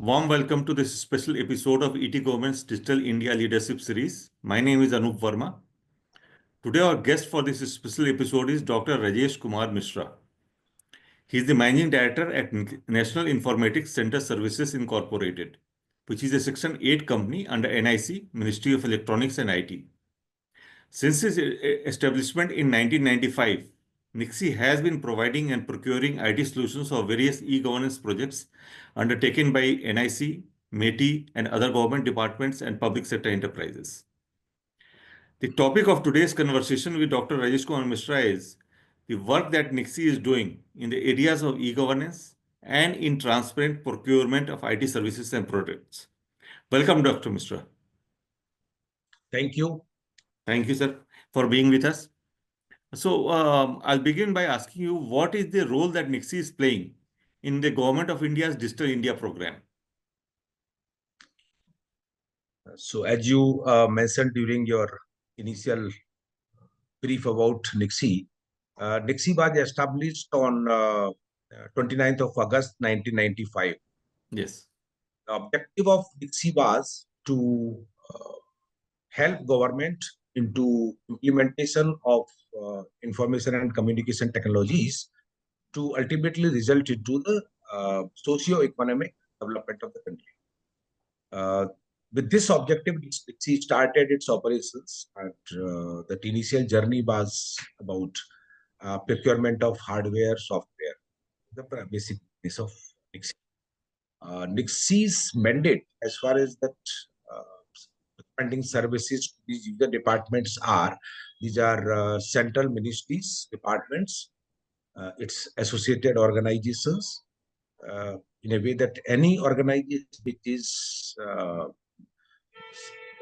Warm welcome to this special episode of ETGovernment's Digital India Leadership Series. My name is Anoop Verma. Today, our guest for this special episode is Dr. Rajesh Kumar Mishra. He is the Managing Director at National Informatics Centre Services Inc, which is a Section 8 company under NICSI, Ministry of Electronics and IT. Since its establishment in 1995, NICSI has been providing and procuring IT solutions for various e-governance projects undertaken by NIC, METI, and other government departments and public sector enterprises. The topic of today's conversation with Dr. Rajesh Kumar Mishra is the work that NICSI is doing in the areas of e-governance and in transparent procurement of IT services and products. Welcome, Dr. Mishra. Thank you. Thank you, sir, for being with us. So I'll begin by asking you, what is the role that NICSI is playing in the Government of India's Digital India program? So as you mentioned during your initial brief about NICSI, NICSI was established on 29th of August 1995. Yes. The objective of NICSI was to help government into implementation of information and communication technologies to ultimately result into the socio-economic development of the country. With this objective, NICSI started its operations, and the initial journey was about procurement of hardware, software, the basic business of NICSI. NICSI's mandate, as far as that funding services to these user departments are, these are central ministries, departments, its associated organizations, in a way that any organization which is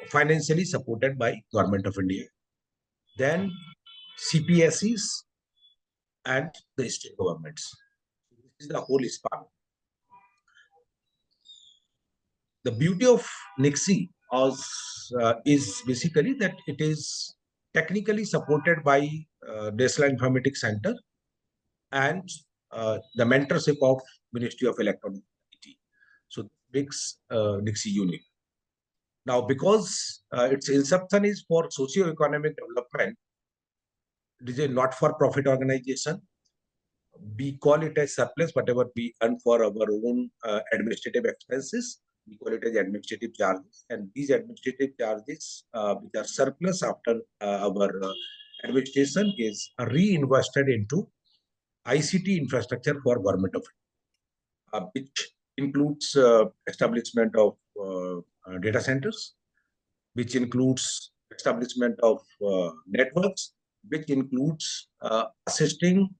financially supported by Government of India, then CPSEs and the state governments. This is the whole span. The beauty of NICSI is basically that it is technically supported by National Informatics Centre and the mentorship of Ministry of Electronics and IT. So this makes NICSI unique. Now, because its inception is for socio-economic development, it is a not-for-profit organization. We call it as surplus, whatever we earn for our own administrative expenses. We call it as administrative charges. And these administrative charges, which are surplus after our administration, is reinvested into ICT infrastructure for Government of India, which includes establishment of data centers, which includes establishment of networks, which includes assisting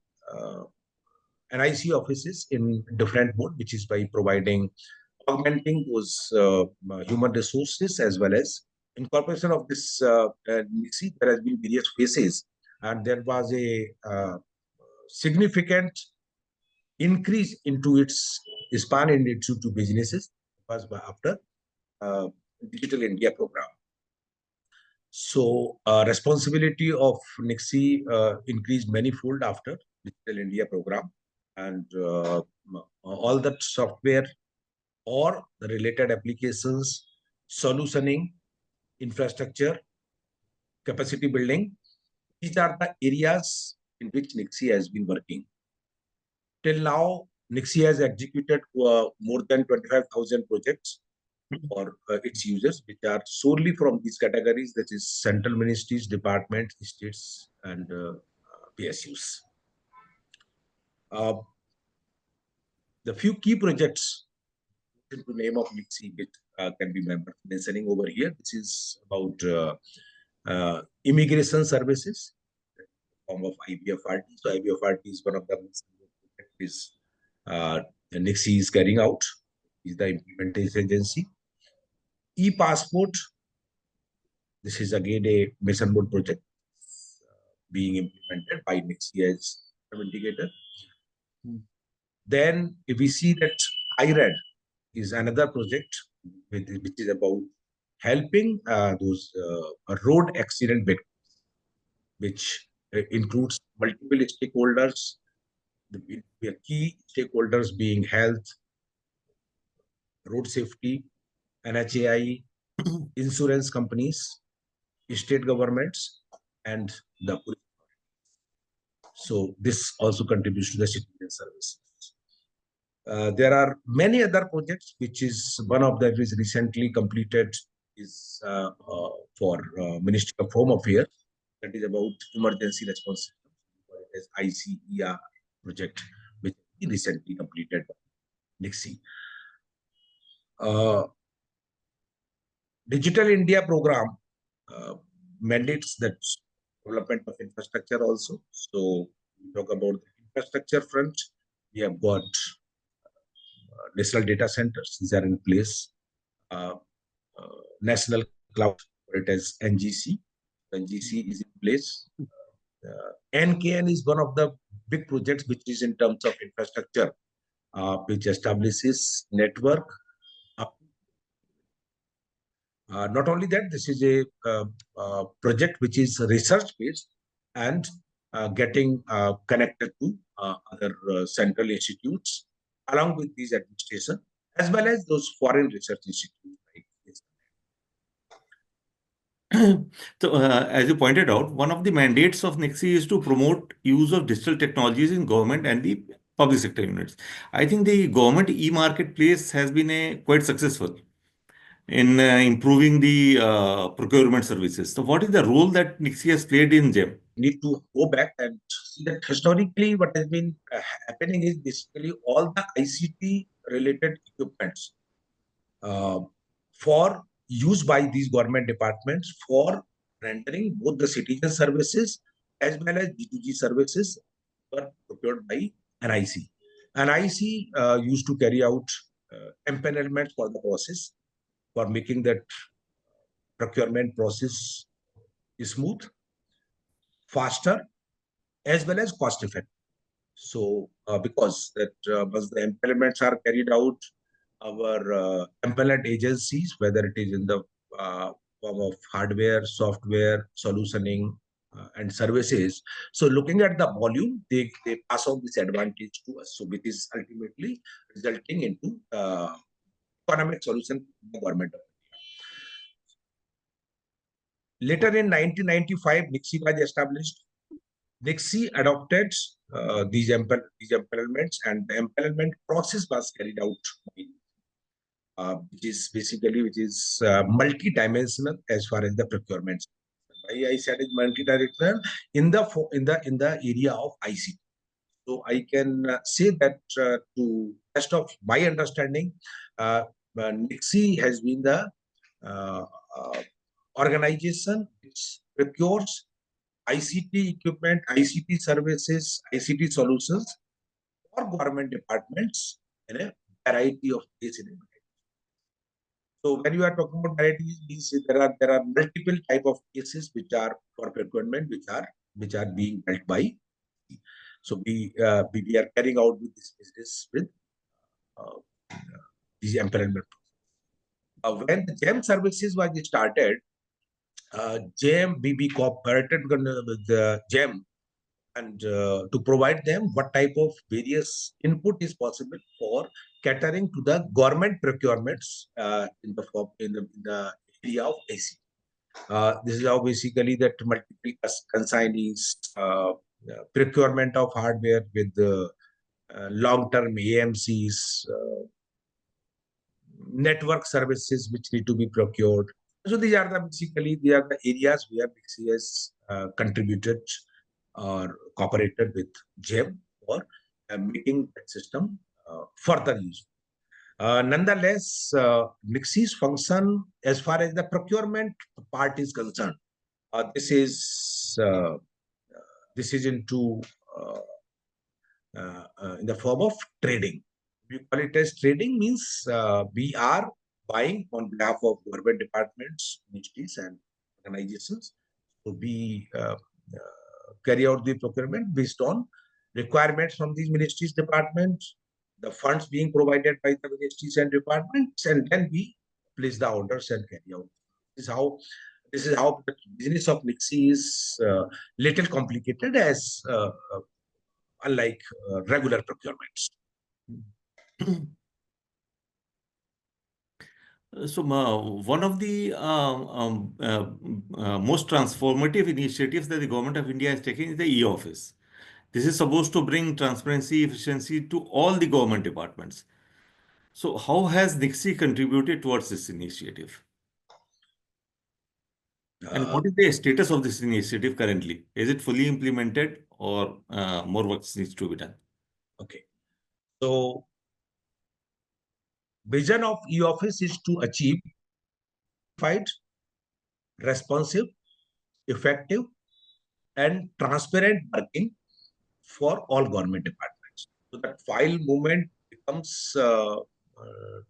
NIC offices in different mode, which is by augmenting those human resources, as well as incorporation of this NICSI. There has been various phases, and there was a significant increase into its span in its two businesses. It was after Digital India program. So responsibility of NICSI increased manifold after Digital India program, and all that software or the related applications, solutioning, infrastructure, capacity building, these are the areas in which NICSI has been working. Till now, NICSI has executed more than 25,000 projects for its users, which are solely from these categories, that is central ministries, departments, states, and PSUs. The few key projects in the name of NICSI, which can be mentioning over here. This is about immigration services, in the form of IBFRT. So IBFRT is one of the projects NICSI is carrying out. Is the implementation agency. E-passport. This is again a mission board project being implemented by NICSI as indicator. Then if we see that IRED is another project which is about helping those road accident victims, which includes multiple stakeholders, the key stakeholders being health, road safety, NHAI, insurance companies, state governments, and the police. So this also contributes to the citizen service. There are many other projects, which is one of them is recently completed is for Ministry of Home Affairs. That is about emergency response system, as ICER project, which we recently completed by NICSI. Digital India program mandates that development of infrastructure also. So we talk about the infrastructure front. We have got national data centers. These are in place. National cloud, it is NGC. NGC is in place. NKN is one of the big projects which is in terms of infrastructure, which establishes network. Not only that, this is a project which is research based and getting connected to other central institutes along with these administration, as well as those foreign research institutes. So, as you pointed out, one of the mandates of NICSI is to promote use of digital technologies in government and the public sector units. I think the government e-marketplace has been quite successful in improving the procurement services. So, what is the role that NICSI has played in GEM? Need to go back and see that historically what has been happening is basically all the ICT related equipments for use by these government departments for rendering both the citizen services as well as B2G services were procured by NIC. NIC used to carry out empanelments for the process, for making that procurement process smooth, faster, as well as cost effective. So, because that once the empanelments are carried out, our empaneled agencies, whether it is in the form of hardware, software, solutioning, and services. So, looking at the volume, they pass on this advantage to us. So, which is ultimately resulting into economic solution for the government. Later in 1995, NICSI was established. NICSI adopted these empanelments, and the empanelment process was carried out, which is multi-dimensional as far as the procurement. Why I said it's multi-dimensional in the area of ICT. So I can say that to best of my understanding, NICSI has been the organization which procures ICT equipment, ICT services, ICT solutions for government departments in a variety of cases. So when you are talking about variety, means there are multiple type of cases which are for procurement, which are being dealt by. So we are carrying out with this business with these empanelment. When the GEM services was started, GEM we cooperated with the GEM and to provide them what type of various input is possible for catering to the government procurements in the area of AC. This is how basically that multiple consignees, procurement of hardware with the long-term AMCs, network services which need to be procured. So these are the areas where NICSI has contributed or cooperated with GEM for making that system further useful. Nonetheless, NICSI's function as far as the procurement part is concerned, this is into in the form of trading. We call it as trading, means we are buying on behalf of government departments, ministries, and organizations. So we carry out the procurement based on requirements from these ministries, departments, the funds being provided by the ministries and departments, and then we place the orders and carry out. This is how the business of NICSI is little complicated as unlike regular procurements. One of the most transformative initiatives that the government of India is taking is the e-office. This is supposed to bring transparency, efficiency to all the government departments. So, how has NICSI contributed towards this initiative? And Uh, what is the status of this initiative currently? Is it fully implemented or more work needs to be done? okay. So, vision of e-office is to achieve fight, responsive, effective, and transparent working for all government departments. So that file movement becomes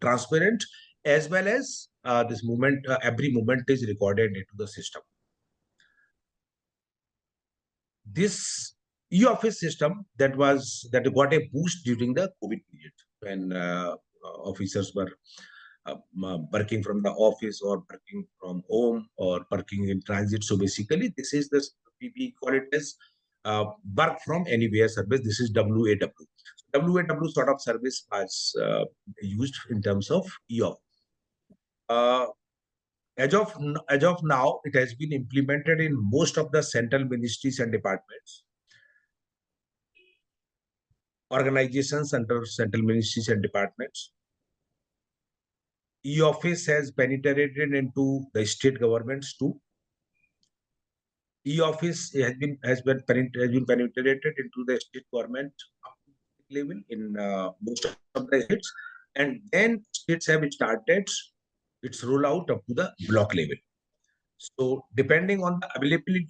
transparent, as well as this movement, every movement is recorded into the system. This e-office system that got a boost during the COVID period when officers were working from the office or working from home or working in transit. So basically, this is the we call it as work from anywhere service. This is WAW. WAW sort of service was used in terms of e-office. Uh, as of now, it has been implemented in most of the central ministries and departments, organizations under central ministries and departments. E-office has penetrated into the state governments too. E-office has been penetrated into the state government level in most of the states, and then states have started its rollout up to the block level. So, depending on the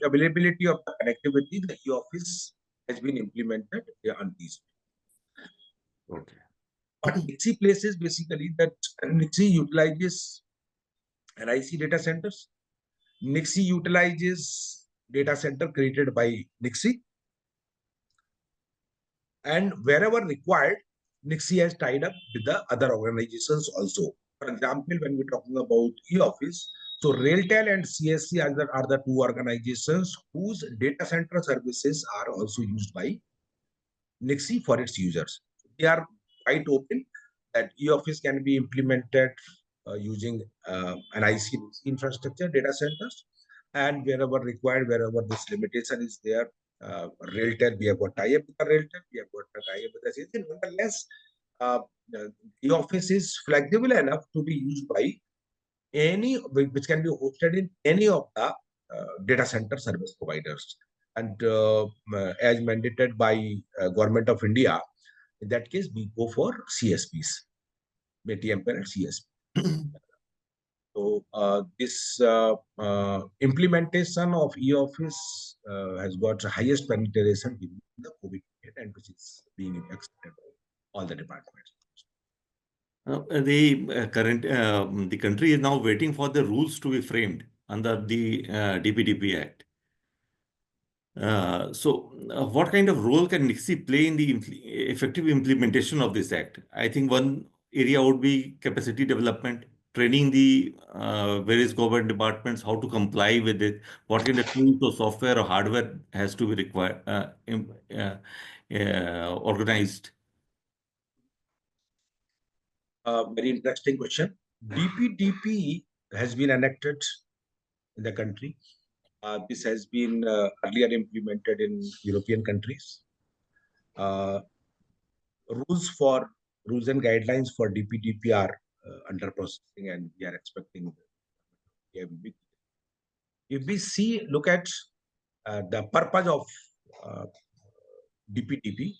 availability of the connectivity, the e-office has been implemented on these. Okay. What NICSI places basically that NICSI utilizes NIC data centers. NICSI utilizes data center created by NICSI, and wherever required, NICSI has tied up with the other organizations also. For example, when we're talking about e-office, so Railtel and CSC are the two organizations whose data center services are also used by NICSI for its users. They are quite open that e-office can be implemented using an IC infrastructure data centers, and wherever required, wherever this limitation is there, Railtel, we have got tie-up with the Railtel, we have got a tie-up with the CSC. Nonetheless, uh, e-office is flexible enough to be used by any, which can be hosted in any of the data center service providers, and as mandated by government of India, in that case we go for CSPs, Ampere and CSP. So this implementation of e-office has got the highest penetration during the COVID period, and which is being accepted by all the departments. The country is now waiting for the rules to be framed under the DPDP Act. What kind of role can NICSI play in the effective implementation of this act? I think one area would be capacity development, training the various government departments how to comply with it, what kind of tools or software or hardware has to be required, organized. Very interesting question. DPDP has been enacted in the country. This has been earlier implemented in European countries. Uh, rules and guidelines for DPDP are under processing, and we are expecting. If we look at the purpose of uh, DPDP,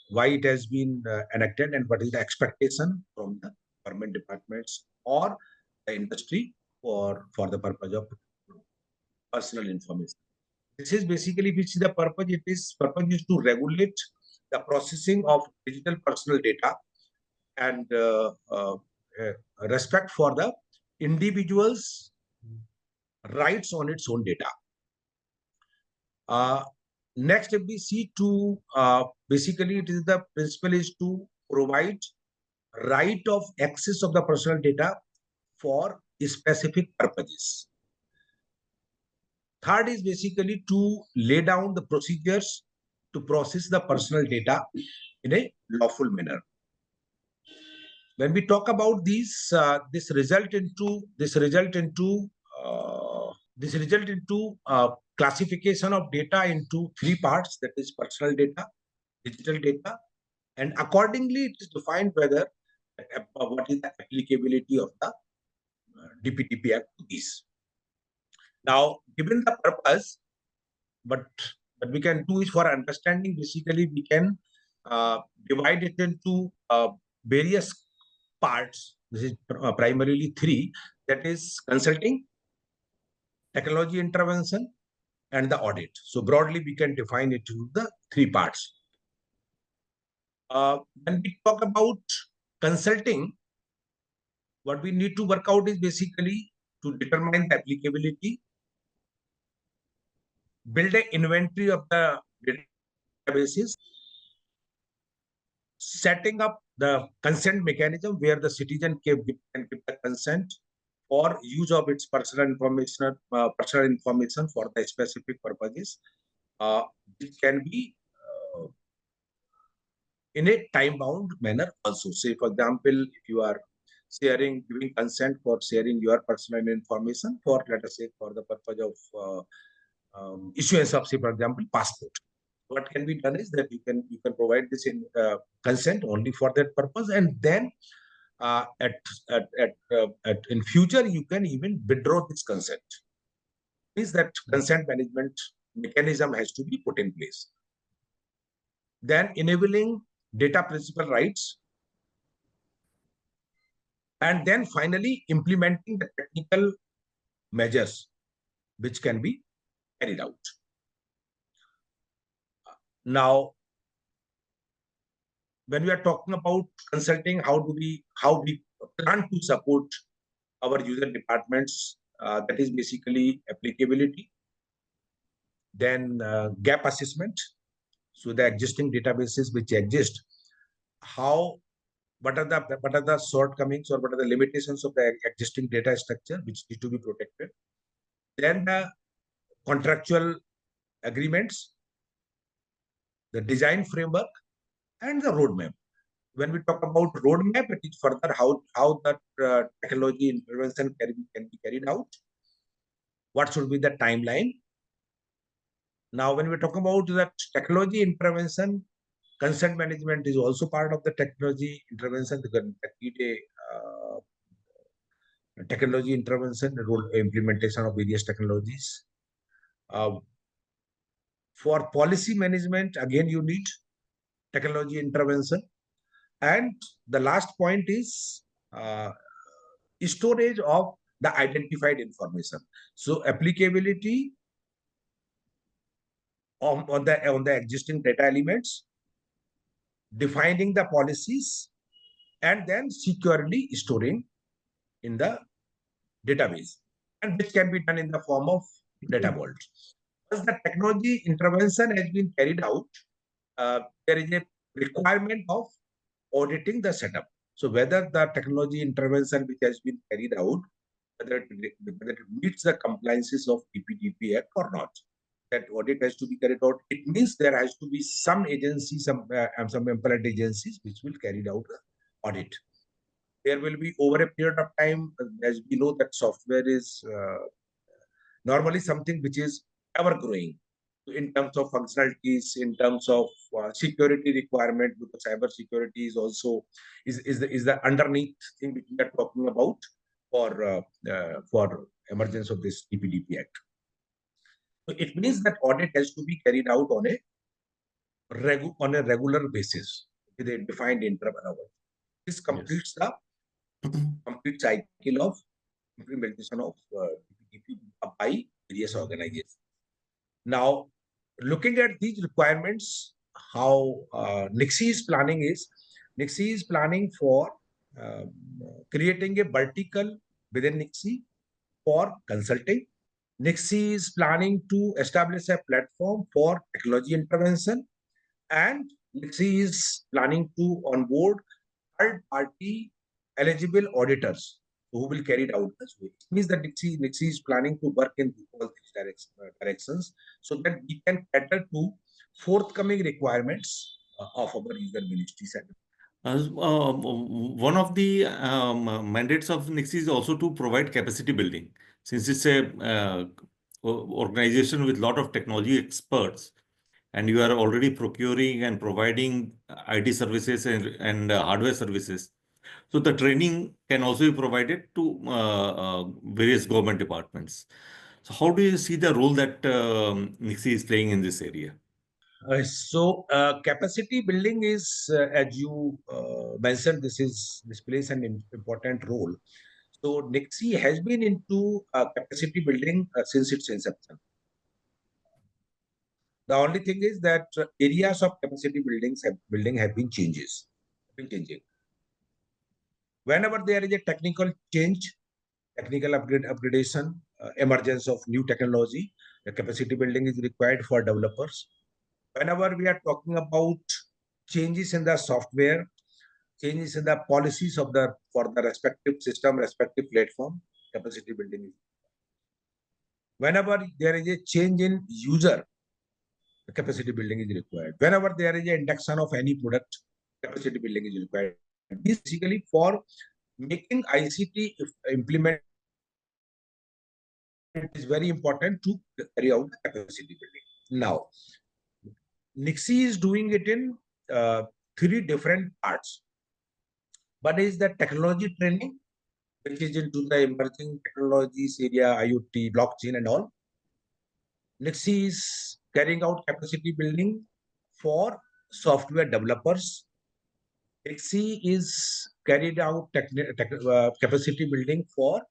why it has been enacted, and what is the expectation from the government departments or the industry for the purpose of personal information. This is basically, which is the purpose. Purpose is to regulate the processing of digital personal data, and respect for the individual's rights on its own data. Next, if we see to basically, it is the principle is to provide right of access of the personal data for specific purposes. Third is basically to lay down the procedures to process the personal data in a lawful manner. when we talk about these, this result into classification of data into three parts, that is personal data, digital data, and accordingly it is defined whether what is the applicability of the DPDP Act to these. Now, given the purpose, but what we can do is, for understanding, basically we can divide it into various parts. This is primarily three, that is consulting, technology intervention, and the audit. So broadly we can define it into the three parts. When we talk about consulting, what we need to work out is basically to determine the applicability, build an inventory of the databases, setting up the consent mechanism where the citizen can give the consent for use of its personal information for the specific purposes. It can be in a time-bound manner also. Say, for example, if you are giving consent for sharing your personal information for, let us say, for the purpose of issuance of, say, for example, passport. What can be done is that you can provide this in consent only for that purpose, and then in future you can even withdraw this consent. Means that consent management mechanism has to be put in place. Then enabling data principal rights, and then finally implementing the technical measures which can be carried out. Now, when we are talking about consulting, how we plan to support our user departments, that is basically applicability, then gap assessment. So the existing databases which exist, what are the shortcomings or what are the limitations of the existing data structure which need to be protected. Then the contractual agreements, the design framework, and the roadmap. When we talk about roadmap, it is further how that technology intervention can be carried out. What should be the timeline? Now, when we talk about that technology intervention, consent management is also part of the technology intervention. Technology intervention, role implementation of various technologies. For policy management, again, you need technology intervention. And the last point is storage of the identified information. So applicability on the existing data elements, defining the policies, and then securely storing in the database, and which can be done in the form of data vault. Once the technology intervention has been carried out, there is a requirement of auditing the setup. So whether the technology intervention which has been carried out, whether it meets the compliances of DPDP Act or not, that audit has to be carried out. It means there has to be some agency, some employed agencies which will carry out the audit. There will be, over a period of time, as we know that software is normally something which is ever growing in terms of functionalities, in terms of security requirement, because cyber security is also is the underneath thing which we are talking about for emergence of this DPDP Act. So it means that audit has to be carried out on a regular basis with a defined interval. This completes the complete cycle of implementation of DPDP by various organizations. Now, looking at these requirements, how NICSI is planning for creating a vertical within NICSI for consulting. NICSI is planning to establish a platform for technology intervention, and NICSI is planning to onboard third-party eligible auditors who will carry it out this way. It means that NICSI is planning to work in all these directions so that we can cater to forthcoming requirements of our user ministries. One of the mandates of NICSI is also to provide capacity building. Since it's a organization with a lot of technology experts, and you are already procuring and providing IT services and hardware services, so the training can also be provided to various government departments. So how do you see the role that NICSI is playing in this area? Capacity building is, as you mentioned, this plays an important role. So NICSI has been into capacity building since its inception. The only thing is that areas of capacity building have been changing. Whenever there is a technical change, technical upgradation, emergence of new technology, the capacity building is required for developers. Whenever we are talking about changes in the software, changes in the policies of the for the respective system, respective platform, capacity building is. Whenever there is a change in user, capacity building is required. Whenever there is an induction of any product, capacity building is required. This is basically for making ICT implement is very important to carry out capacity building. Now, NICSI is doing it in three different parts. One is the technology training, which is into the emerging technologies area, IoT, blockchain, and all. NICSI is carrying out capacity building for software developers. NICSI is carried out capacity building for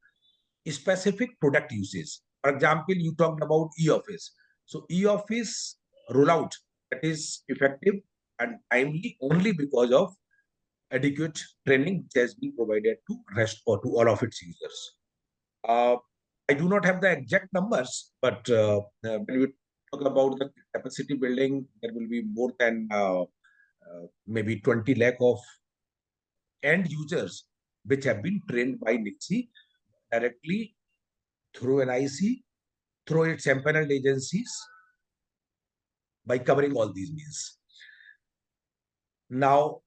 specific product uses. For example, you talked about e-office. So e-office rollout that is effective and timely only because of adequate training which has been provided to rest or to all of its users. Uh, I do not have the exact numbers, but when we talk about the capacity building, there will be more than maybe 20 lakh of end users which have been trained by NICSI directly through NIC, through its empaneled agencies by covering all these means. Now,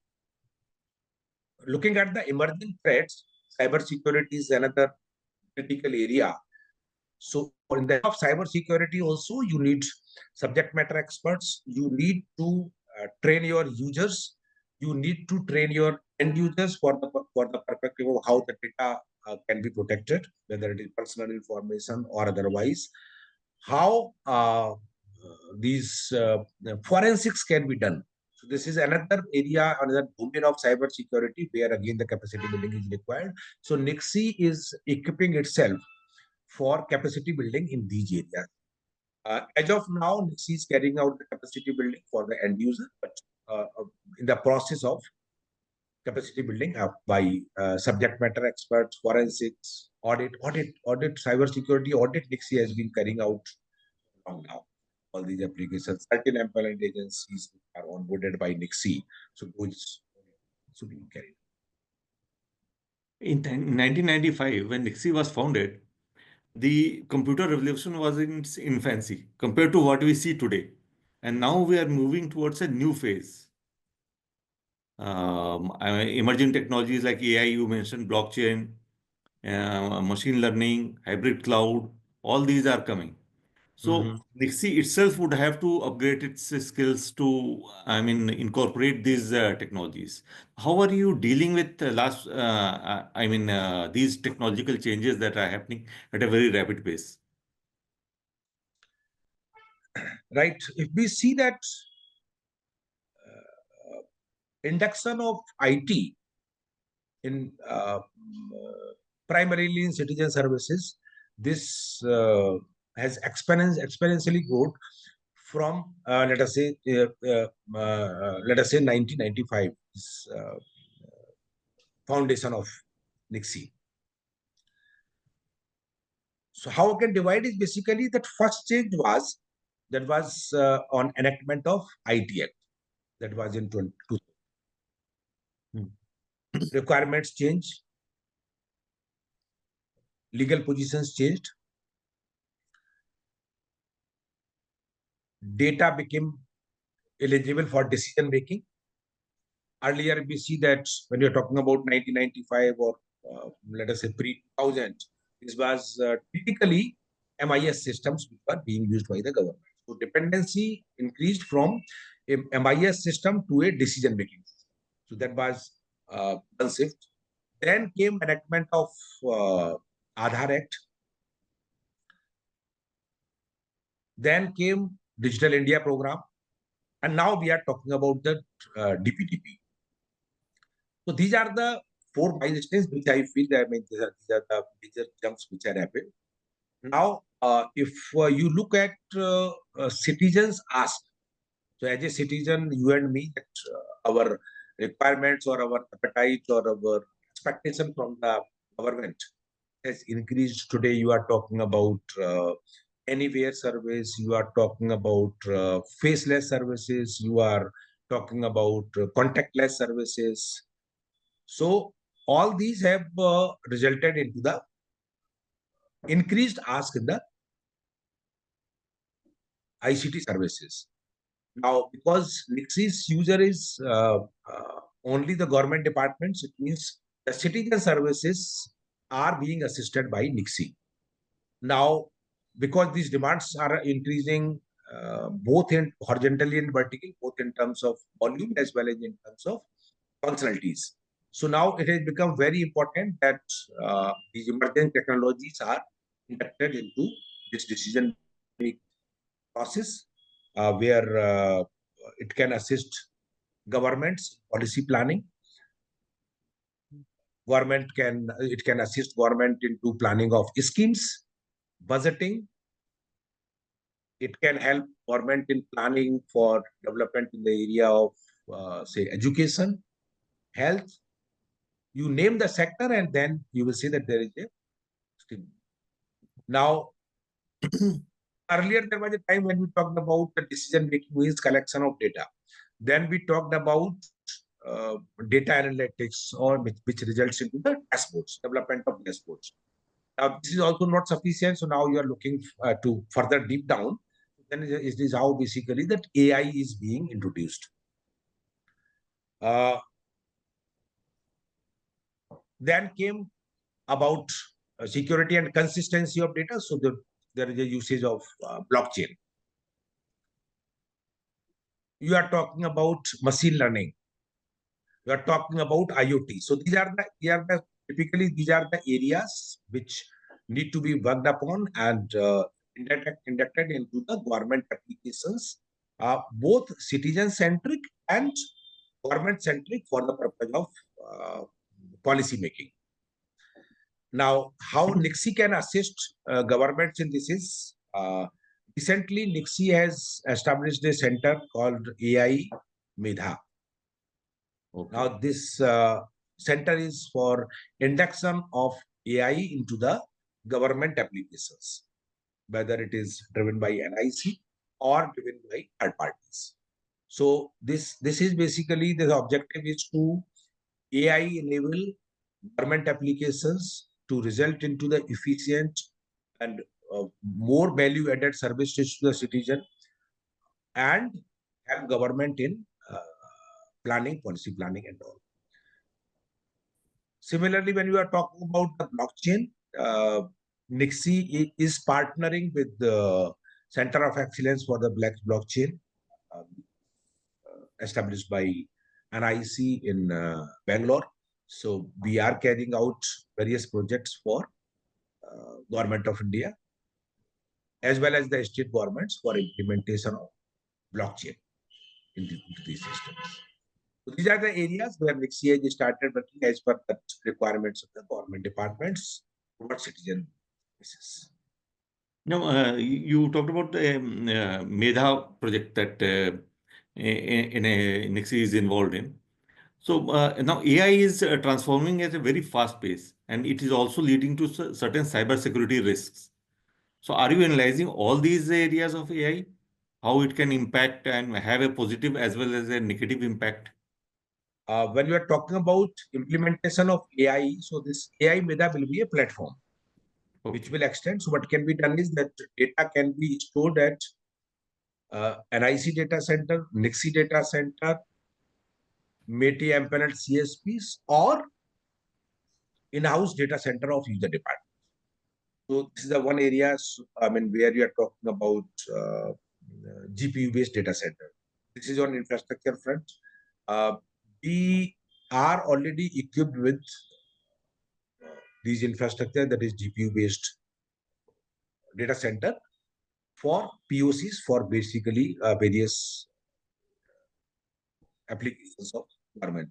looking at the emerging threats, cybersecurity is another critical area. So, in the of cybersecurity, also you need subject matter experts. You need to train your users. You need to train your end users for the perspective of how the data can be protected, whether it is personal information or otherwise. How these forensics can be done. So this is another area, another domain of cyber security where again the capacity building is required. So NICSI is equipping itself for capacity building in these areas. As of now, NICSI is carrying out the capacity building for the end user, but in the process of capacity building by subject matter experts, forensics, audit, cyber security audit. NICSI has been carrying out long now. All these applications, certain employment agencies are onboarded by NICSI, so those should be carried. In 1995, when NICSI was founded, the computer revolution was in its infancy compared to what we see today. And now we are moving towards a new phase. Emerging technologies like AI, you mentioned, blockchain, machine learning, hybrid cloud, all these are coming. So NICSI itself would have to upgrade its skills to, incorporate these technologies. How are you dealing with these technological changes that are happening at a very rapid pace? Right. If we see that induction of IT in primarily in citizen services, this has exponentially grown from let us say 1995 foundation of NICSI. So how I can divide is basically that first change was on enactment of IT Act that was in 2022. Requirements changed, legal positions changed, data became eligible for decision making. Earlier, we see that when you're talking about 1995 or let us say pre-2000, this was typically MIS systems which were being used by the government. So dependency increased from a MIS system to a decision-making system. So that was one shift. Then came enactment of Aadhaar Act. Then came Digital India program. And now we are talking about the DPDP. So these are the four milestones which I feel that, I mean, these are the major jumps which are happened. Now, if you look at citizens ask, so as a citizen, you and me, that our requirements or our appetite or our expectation from the government has increased. Today, you are talking about anywhere service, you are talking about faceless services, you are talking about contactless services. So all these have resulted into the increased ask in the ICT services. Now, because NICSI's user is only the government departments, it means the citizen services are being assisted by NICSI. Now, because these demands are increasing both in horizontally and vertically, both in terms of volume as well as in terms of functionalities. So now it has become very important that these emerging technologies are inducted into this decision process, where it can assist governments policy planning. It can assist government into planning of schemes, budgeting. It can help government in planning for development in the area of say education, health. You name the sector, and then you will see that there is a scheme. Now, earlier there was a time when we talked about the decision making means collection of data. Then we talked about data analytics, or which results into the dashboards, development of dashboards. Now, this is also not sufficient. So now you are looking to further deep down. Then it is how basically that AI is being introduced. Then came about security and consistency of data. So there is a usage of blockchain. You are talking about machine learning. You are talking about IoT. So these are the typically these are the areas which need to be worked upon and inducted into the government applications, both citizen centric and government centric for the purpose of policy making. Now, how NICSI can assist governments in this is recently NICSI has established a center called AI Medha. Okay. Now, this center is for induction of AI into the government applications, whether it is driven by NIC or driven by third parties. So this is basically the objective is to AI enable government applications to result into the efficient and more value added services to the citizen and help government in planning, policy planning and all. Similarly, when you are talking about the blockchain, NICSI is partnering with the Center of Excellence for the Blockchain, established by NICSI in Bangalore. So we are carrying out various projects for Government of India as well as the state governments for implementation of blockchain into these systems. So these are the areas where NICSI has started working as per the requirements of the government departments towards citizen basis. Now, you talked about the Medha project that NICSI is involved in. So now AI is transforming at a very fast pace, and it is also leading to certain cybersecurity risks. So are you analyzing all these areas of AI, how it can impact and have a positive as well as a negative impact? When we are talking about implementation of AI, so this AI Medha will be a platform which will extend. So what can be done is that data can be stored at NIC data center, NICSI data center, MATI empaneled CSPs or in-house data center of user department. So this is the one area, I mean, where you are talking about GPU-based data center. This is on infrastructure front. We are already equipped with these infrastructure, that is GPU-based data center for POCs for basically various applications of government.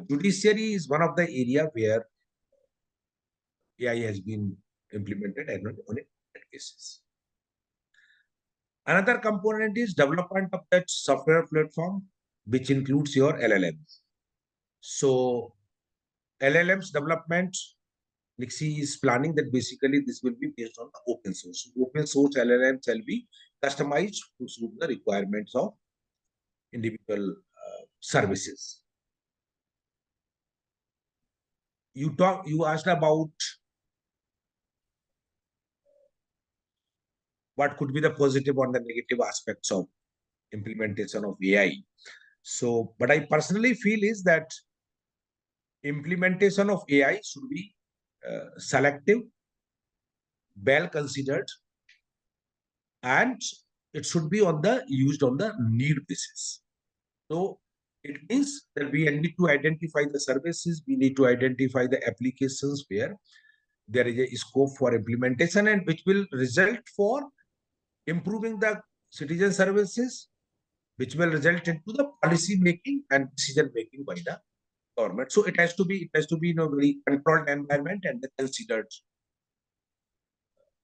Judiciary is one of the area where AI has been implemented and on cases. Another component is development of that software platform, which includes your LLMs. So LLMs development, NICSI is planning that basically this will be based on the open source. Open source LLM shall be customized to suit the requirements of individual services. You asked about what could be the positive or the negative aspects of implementation of AI. So, but I personally feel is that implementation of AI should be selective, well considered, and it should be used on the need basis. So it means that we need to identify the services, we need to identify the applications where there is a scope for implementation and which will result for improving the citizen services, which will result into the policy making and decision making by the government. So it has to be in a very controlled environment and considered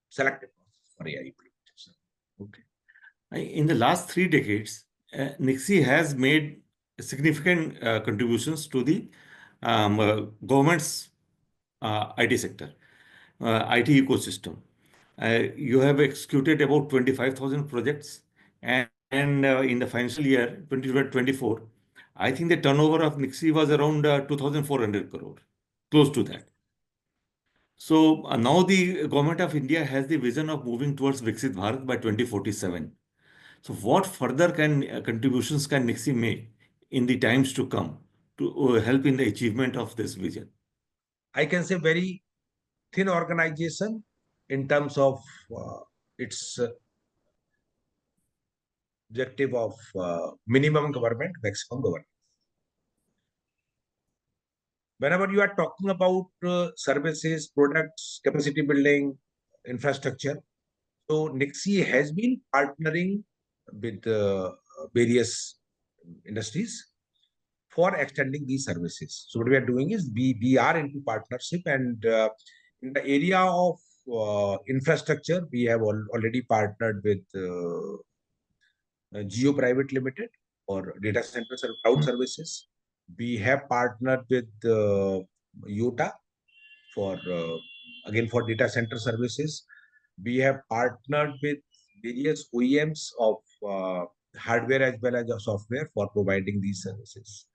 selective process for AI implementation. Okay. In the last 3 decades, NICSI has made significant contributions to the government's IT sector, IT ecosystem. You have executed about 25,000 projects, and in the financial year 2024, I think the turnover of NICSI was around 2,400 crore, close to that. So now the government of India has the vision of moving towards Viksit Bharat by 2047. So what further contributions can NICSI make in the times to come to help in the achievement of this vision? I can say very thin organization in terms of its objective of minimum government, maximum government. Whenever you are talking about services, products, capacity building, infrastructure, so NICSI has been partnering with various industries for extending these services. So what we are doing is we are into partnership, and in the area of infrastructure, we have already partnered with Geo Private Limited for data center cloud services. We have partnered with Yota for again for data center services. We have partnered with various OEMs of hardware as well as software for providing these services.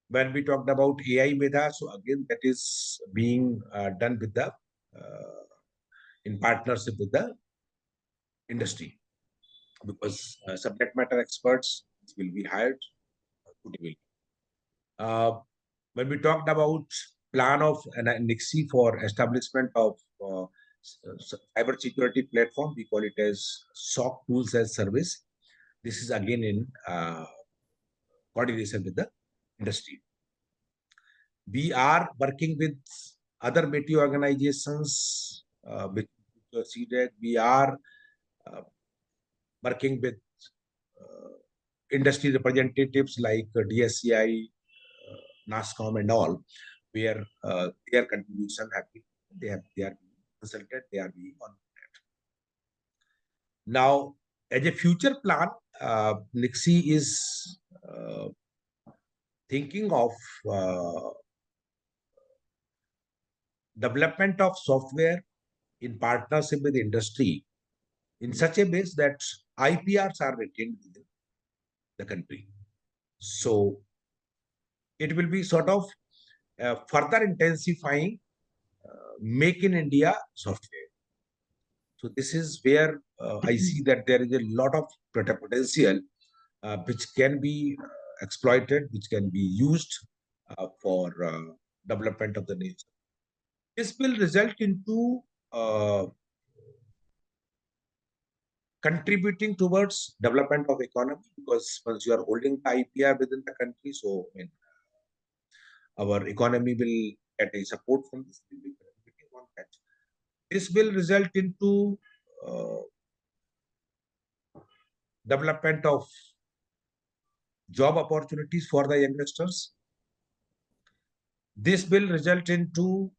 When we talked about AI Medha, so again that is being done with the in partnership with the industry, because subject matter experts will be hired to develop. When we talked about plan of NICSI for establishment of cyber security platform, we call it as SOC tools as service. This is again in coordination with the industry. We are working with other MATI organizations, with CDEC. We are working with industry representatives like DSCI, NASCOM and all, where their contribution have been, they are consulted, they are being on that. Now, as a future plan, NICSI is thinking of development of software in partnership with industry in such a base that IPRs are retained within the country. So it will be sort of further intensifying make in India software. So this is where I see that there is a lot of potential which can be exploited, which can be used for development of the nation. This will result into contributing towards development of economy, because once you are holding the IPR within the country, so I mean, our economy will get a support from this. Will be contributing on that. This will result into development of job opportunities for the youngsters. This will result into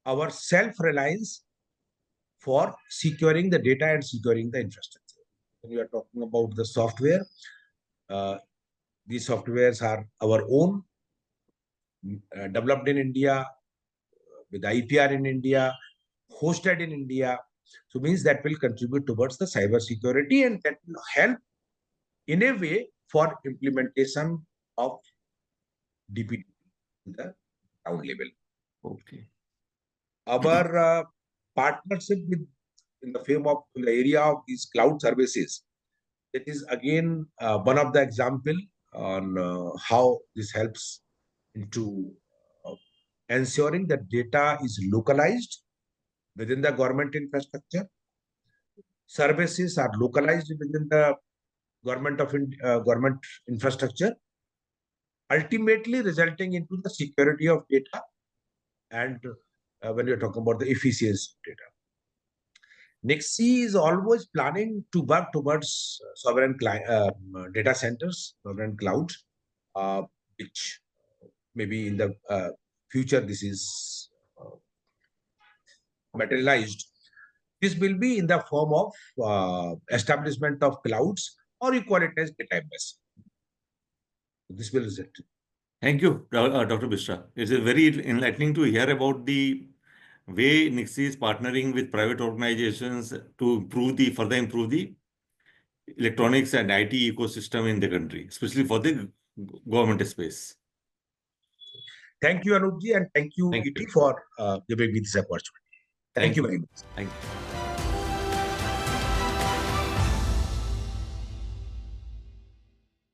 our self-reliance for securing the data and securing the infrastructure. When we are talking about the software, these softwares are our own, developed in India, with IPR in India, hosted in India. So means that will contribute towards the cyber security, and that will help in a way for implementation of DPD at the ground level. Okay. Our partnership with in the area of these cloud services, that is again one of the example on how this helps into ensuring that data is localized within the government infrastructure. Services are localized within the government infrastructure, ultimately resulting into the security of data and when you're talking about the efficiency of data. NICSI is always planning to work towards sovereign data centers, sovereign cloud, which maybe in the future this is materialized. This will be in the form of establishment of clouds, or you call it as database. This will result. Thank you, Dr. Mishra. It's very enlightening to hear about the way NICSI is partnering with private organizations to further improve the electronics and IT ecosystem in the country, especially for the government space. Thank you, Anoopji, and thank you, ET, for giving me this opportunity. Thank you very much. Thank you.